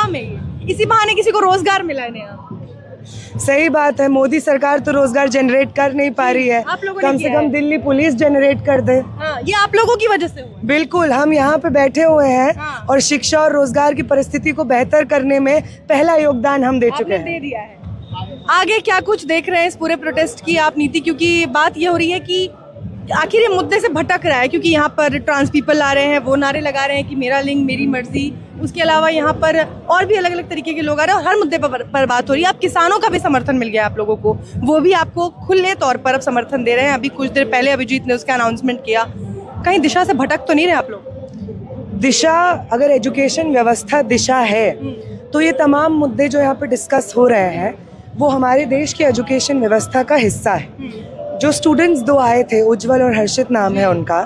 काम है ये, इसी बहाने किसी को रोजगार मिला है नया। सही बात है, मोदी सरकार तो रोजगार जनरेट कर नहीं पा रही है, आप लोगों ने कम से किया कम है। दिल्ली पुलिस जनरेट कर दे। हाँ, ये आप लोगों की वजह से हुआ। बिल्कुल, हम यहाँ पे बैठे हुए हैं हाँ। और शिक्षा और रोजगार की परिस्थिति को बेहतर करने में पहला योगदान हम दे चुके आपने हैं। दे दिया है। आगे क्या कुछ देख रहे हैं इस पूरे प्रोटेस्ट की आप नीति, क्योंकि बात ये हो रही है कि आखिर ये मुद्दे से भटक रहा है, क्योंकि यहाँ पर ट्रांस पीपल आ रहे हैं, वो नारे लगा रहे हैं कि मेरा लिंग मेरी मर्जी, उसके अलावा यहाँ पर और भी अलग अलग तरीके के लोग आ रहे हैं और हर मुद्दे पर बात हो रही है। अब किसानों का भी समर्थन मिल गया आप लोगों को, वो भी आपको खुले तौर पर अब समर्थन दे रहे हैं। अभी कुछ देर पहले अभिजीत ने उसका अनाउंसमेंट किया। कहीं दिशा से भटक तो नहीं रहे आप लोग? दिशा, अगर एजुकेशन व्यवस्था दिशा है तो ये तमाम मुद्दे जो यहाँ पे डिस्कस हो रहे हैं वो हमारे देश की एजुकेशन व्यवस्था का हिस्सा है। जो स्टूडेंट्स 2 आए थे, उज्जवल और हर्षित नाम है उनका,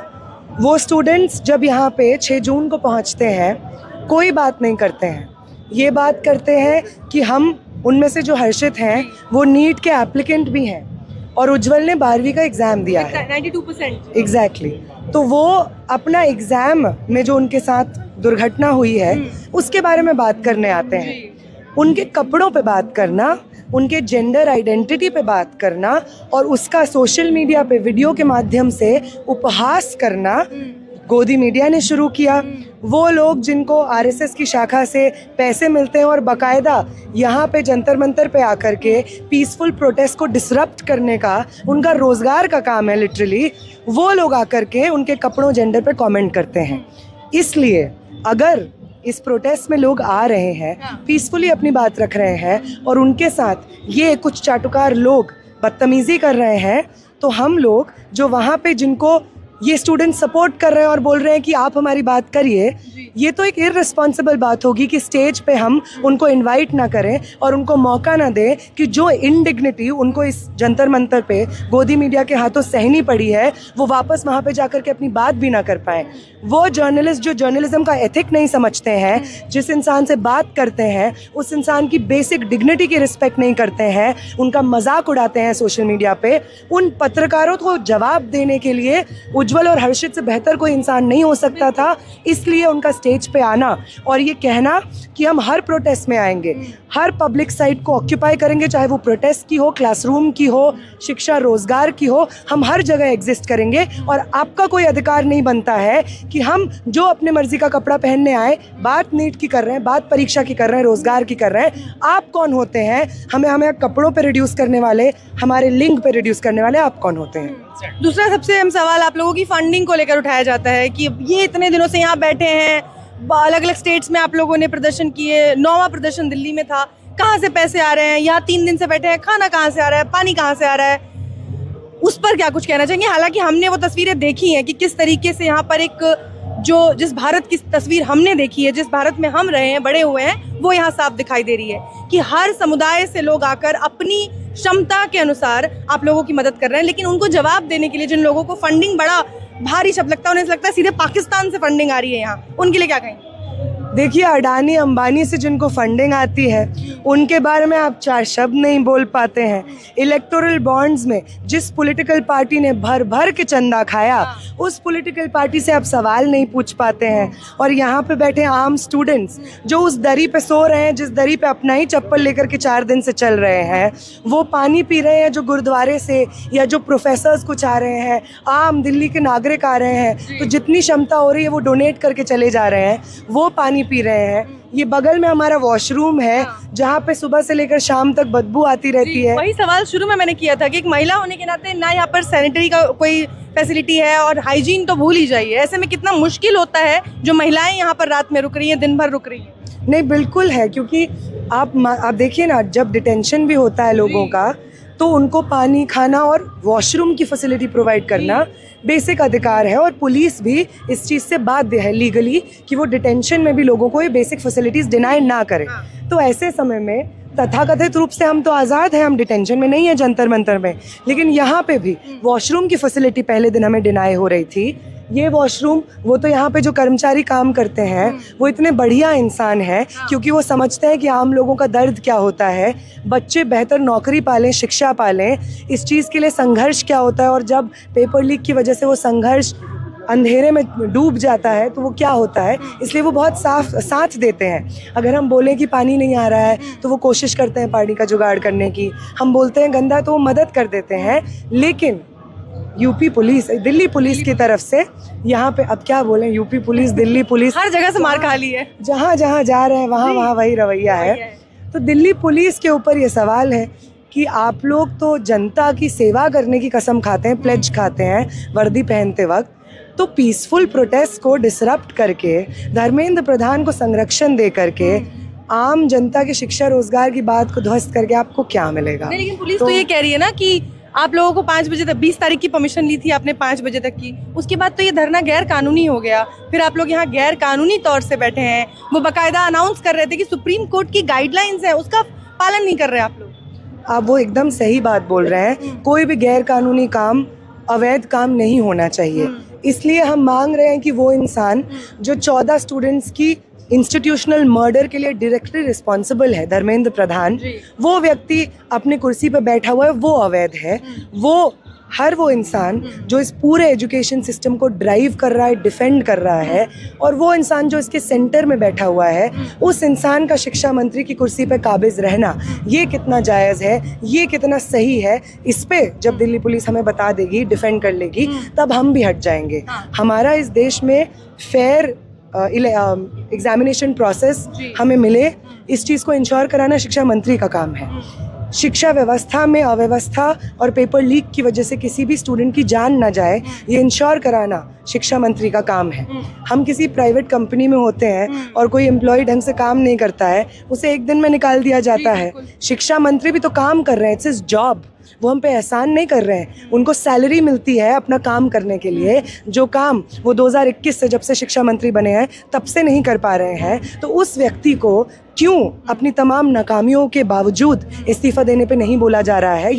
वो स्टूडेंट्स जब यहाँ पे 6 जून को पहुँचते हैं कोई बात नहीं करते हैं। ये बात करते हैं कि हम उनमें से जो हर्षित हैं वो नीट के एप्लीकेंट भी हैं और उज्जवल ने 12वीं का एग्ज़ाम दिया है। 92%। एग्जैक्टली। तो वो अपना एग्ज़ाम में जो उनके साथ दुर्घटना हुई है उसके बारे में बात करने आते हैं। उनके कपड़ों पे बात करना, उनके जेंडर आइडेंटिटी पे बात करना और उसका सोशल मीडिया पे वीडियो के माध्यम से उपहास करना गोदी मीडिया ने शुरू किया। वो लोग जिनको आरएसएस की शाखा से पैसे मिलते हैं और बाकायदा यहाँ पे जंतर मंतर पे आकर के पीसफुल प्रोटेस्ट को डिसरप्ट करने का उनका रोज़गार का काम है लिटरली, वो लोग आकर के उनके कपड़ों जेंडर पे कमेंट करते हैं। इसलिए अगर इस प्रोटेस्ट में लोग आ रहे हैं, पीसफुली अपनी बात रख रहे हैं और उनके साथ ये कुछ चाटुकार लोग बदतमीज़ी कर रहे हैं, तो हम लोग जो वहाँ पे जिनको ये स्टूडेंट सपोर्ट कर रहे हैं और बोल रहे हैं कि आप हमारी बात करिए, ये तो एक इररिस्पॉन्सिबल बात होगी कि स्टेज पे हम उनको इनवाइट ना करें और उनको मौका ना दें कि जो इंडिग्निटी उनको इस जंतर मंतर पे गोदी मीडिया के हाथों सहनी पड़ी है वो वापस वहाँ पे जाकर के अपनी बात भी ना कर पाएँ। वो जर्नलिस्ट जो जर्नलिज्म का एथिक नहीं समझते हैं, जिस इंसान से बात करते हैं उस इंसान की बेसिक डिग्निटी की रिस्पेक्ट नहीं करते हैं, उनका मजाक उड़ाते हैं सोशल मीडिया पे, उन पत्रकारों को जवाब देने के लिए उज्जवल और हर्षित से बेहतर कोई इंसान नहीं हो सकता था। इसलिए उनका स्टेज पे आना और ये कहना कि हम हर प्रोटेस्ट में आएंगे, हर पब्लिक साइट को ऑक्यूपाई करेंगे, चाहे वो प्रोटेस्ट की हो, क्लासरूम की हो, शिक्षा रोजगार की हो, हम हर जगह एग्जिस्ट करेंगे और आपका कोई अधिकार नहीं बनता है कि हम जो अपने मर्जी का कपड़ा पहनने आए, बात नीट की कर रहे हैं, बात परीक्षा की कर रहे हैं, रोजगार की कर रहे हैं। आप कौन होते हैं हमें कपड़ों पे रिड्यूस करने वाले, हमारे लिंग पे रिड्यूस करने वाले? आप कौन होते हैं? दूसरा सबसे अहम सवाल आप लोगों की फंडिंग को लेकर उठाया जाता है कि ये इतने दिनों से यहाँ बैठे हैं, अलग अलग स्टेट्स में आप लोगों ने प्रदर्शन किए, 9वां प्रदर्शन दिल्ली में था, कहाँ से पैसे आ रहे हैं? यहाँ 3 दिन से बैठे हैं, खाना कहाँ से आ रहा है, पानी कहाँ से आ रहा है? उस पर क्या कुछ कहना चाहेंगे? हालांकि हमने वो तस्वीरें देखी हैं कि किस तरीके से यहाँ पर एक जिस भारत की तस्वीर हमने देखी है, जिस भारत में हम रहे हैं, बड़े हुए हैं, वो यहाँ साफ दिखाई दे रही है कि हर समुदाय से लोग आकर अपनी क्षमता के अनुसार आप लोगों की मदद कर रहे हैं। लेकिन उनको जवाब देने के लिए जिन लोगों को फंडिंग बड़ा भारी शब्द लगता है, उन्हें लगता है सीधे पाकिस्तान से फंडिंग आ रही है यहाँ, उनके लिए क्या कहेंगे? देखिए, अडानी अंबानी से जिनको फंडिंग आती है उनके बारे में आप 4 शब्द नहीं बोल पाते हैं। इलेक्टोरल बॉन्ड्स में जिस पॉलिटिकल पार्टी ने भर भर के चंदा खाया, उस पॉलिटिकल पार्टी से आप सवाल नहीं पूछ पाते हैं। और यहाँ पे बैठे आम स्टूडेंट्स जो उस दरी पे सो रहे हैं, जिस दरी पे अपना ही चप्पल लेकर के 4 दिन से चल रहे हैं, वो पानी पी रहे हैं जो गुरुद्वारे से, या जो प्रोफेसर्स कुछ आ रहे हैं, आम दिल्ली के नागरिक आ रहे हैं, तो जितनी क्षमता हो रही है वो डोनेट करके चले जा रहे हैं, वो पानी पी रहे हैं। ये बगल में हमारा वॉशरूम है जहाँ पे सुबह से लेकर शाम तक बदबू आती रहती है। वही सवाल शुरू में मैंने किया था कि एक महिला होने के नाते ना यहाँ पर सैनिटरी का कोई फैसिलिटी है और हाइजीन तो भूल ही जाइए। ऐसे में कितना मुश्किल होता है जो महिलाएं यहाँ पर रात में रुक रही हैं, दिन भर रुक रही हैं। नहीं, बिल्कुल है, क्योंकि आप देखिए ना, जब डिटेंशन भी होता है लोगों का तो उनको पानी, खाना और वॉशरूम की फैसिलिटी प्रोवाइड करना बेसिक अधिकार है और पुलिस भी इस चीज़ से बाध्य है लीगली कि वो डिटेंशन में भी लोगों को ये बेसिक फैसिलिटीज़ डिनाई ना करे। तो ऐसे समय में तथाकथित रूप से हम तो आज़ाद हैं, हम डिटेंशन में नहीं है जंतर मंतर में, लेकिन यहाँ पे भी वॉशरूम की फैसिलिटी पहले दिन हमें डिनाई हो रही थी। ये वॉशरूम, वो तो यहाँ पे जो कर्मचारी काम करते हैं वो इतने बढ़िया इंसान हैं क्योंकि वो समझते हैं कि आम लोगों का दर्द क्या होता है, बच्चे बेहतर नौकरी पालें, शिक्षा पालें, इस चीज़ के लिए संघर्ष क्या होता है। और जब पेपर लीक की वजह से वो संघर्ष अंधेरे में डूब जाता है तो वो क्या होता है, इसलिए वो बहुत साथ देते हैं। अगर हम बोलें कि पानी नहीं आ रहा है तो वो कोशिश करते हैं पानी का जुगाड़ करने की, हम बोलते हैं गंदा तो वो मदद कर देते हैं। लेकिन यूपी पुलिस, दिल्ली पुलिस की तरफ से यहाँ पे, अब क्या बोलें, यूपी पुलिस, दिल्ली पुलिस, हर जगह से मार खा ली है। जहाँ जहाँ जा रहे हैं वहाँ वही रवैया है। तो दिल्ली पुलिस के ऊपर ये सवाल है कि आप लोग तो जनता की सेवा करने की कसम खाते हैं, प्लेज खाते हैं वर्दी पहनते वक्त, तो पीसफुल प्रोटेस्ट को डिसरप्ट करके, धर्मेंद्र प्रधान को संरक्षण दे करके, आम जनता की शिक्षा रोजगार की बात को ध्वस्त करके आपको क्या मिलेगा? नहीं, लेकिन पुलिस तो ये कह रही है ना कि आप लोगों को 5 बजे तक, 20 तारीख की परमिशन ली थी आपने 5 बजे तक की, उसके बाद तो ये धरना गैर कानूनी हो गया, फिर आप लोग यहाँ गैर कानूनी तौर से बैठे हैं। वो बाकायदा अनाउंस कर रहे थे कि सुप्रीम कोर्ट की गाइडलाइंस है, उसका पालन नहीं कर रहे आप लोग। आप वो एकदम सही बात बोल रहे हैं। कोई भी गैर कानूनी काम, अवैध काम नहीं होना चाहिए। इसलिए हम मांग रहे हैं कि वो इंसान जो 14 स्टूडेंट्स की इंस्टीट्यूशनल मर्डर के लिए डायरेक्टली रिस्पॉन्सिबल है, धर्मेंद्र प्रधान, वो व्यक्ति अपनी कुर्सी पर बैठा हुआ है, वो अवैध है। वो इंसान जो इस पूरे एजुकेशन सिस्टम को ड्राइव कर रहा है, डिफेंड कर रहा है, और वो इंसान जो इसके सेंटर में बैठा हुआ है, उस इंसान का शिक्षा मंत्री की कुर्सी पे काबिज रहना, ये कितना जायज़ है, ये कितना सही है, इस पे जब दिल्ली पुलिस हमें बता देगी, डिफेंड कर लेगी, तब हम भी हट जाएंगे। हमारा इस देश में फेयर एग्जामिनेशन प्रोसेस हमें मिले, इस चीज़ को इंश्योर कराना शिक्षा मंत्री का काम है। शिक्षा व्यवस्था में अव्यवस्था और पेपर लीक की वजह से किसी भी स्टूडेंट की जान ना जाए, ये इंश्योर कराना शिक्षा मंत्री का काम है। हम किसी प्राइवेट कंपनी में होते हैं और कोई एम्प्लॉय ढंग से काम नहीं करता है, उसे एक दिन में निकाल दिया जाता है। शिक्षा मंत्री भी तो काम कर रहे हैं, इट्स हिज जॉब। वो हम पे एहसान नहीं कर रहे हैं, उनको सैलरी मिलती है अपना काम करने के लिए, जो काम वो 2021 से, जब से शिक्षा मंत्री बने हैं, तब से नहीं कर पा रहे हैं। तो उस व्यक्ति को क्यों अपनी तमाम नाकामियों के बावजूद इस्तीफा देने पे नहीं बोला जा रहा है?